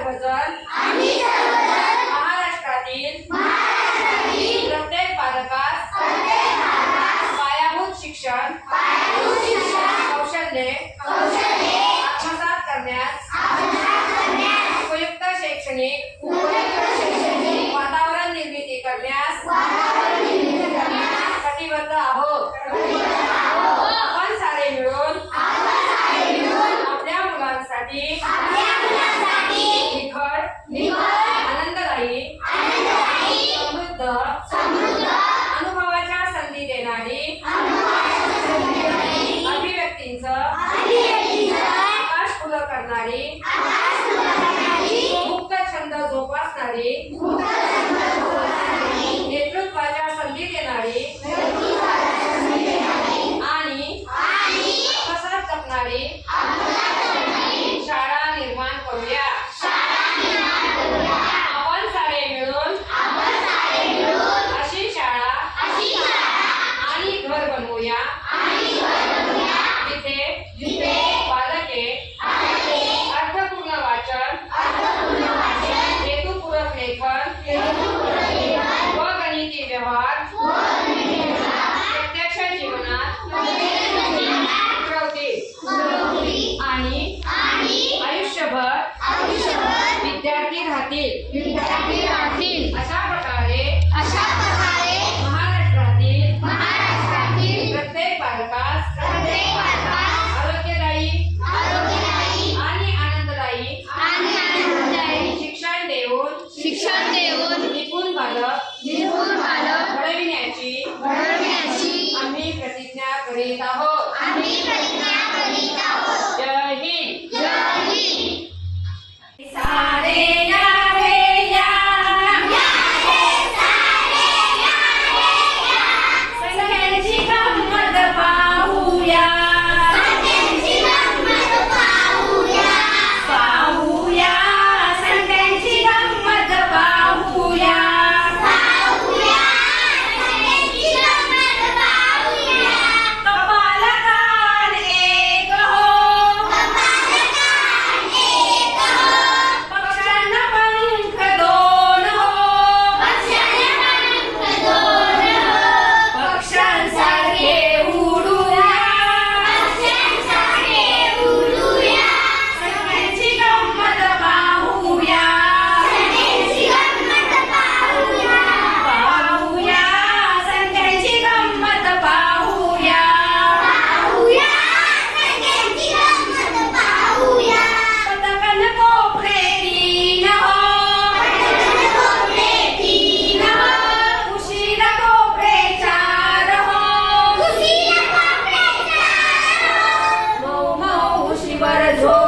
सर्वजण महाराष्ट्रातील प्रत्येक बालकास पायाभूत शिक्षण कौशल्ये आत्मसात करण्यास उपयुक्त शैक्षणिक वातावरण निर्मिती करण्यास कटिबद्ध आहोत। आपण सारे मिळून आपल्या मुलांसाठी निखळ आनंददायी समृद्ध अनुभवाच्या संधी देणारी अभिव्यक्तींचं आकाश खुलं करणारी मुक्त छंद जोपासणारी नेतृत्वाच्या संधी देणारी आणि आत्मसात जपणारी शाळा निर्माण करूया। आपण सारे मिळून अशी शाळा आणि घर बनवूया जिथे बालके अर्थपूर्ण वाचन हेतुपूरक लेखन व गणिती व्यवहार प्रत्यक्ष जीवनात उतरवतील आणि आयुष्यभर विद्यार्थी राहतील। अशा प्रकारे महाराष्ट्रातील प्रत्येक बालकास आरोग्यदायी आणि आनंददायी शिक्षण देऊन निपुण बालक घडविण्याची आम्ही प्रतिज्ञा करीत आहोत। जय हिंद। सारे या रे या संख्यांची गंमत पाहूया संख्यांची गंमत पाहूया कपाल कान एक हो पक्ष्यांना पंख दोन हो पक्ष्यांसारखे उडूया संख्यांची गंमत पाहूया संख्यांची गंमत पाहूया पतंगन कोपरे तीन हो उशीला कोपरे चार हो मऊ मऊ उशीवर झोप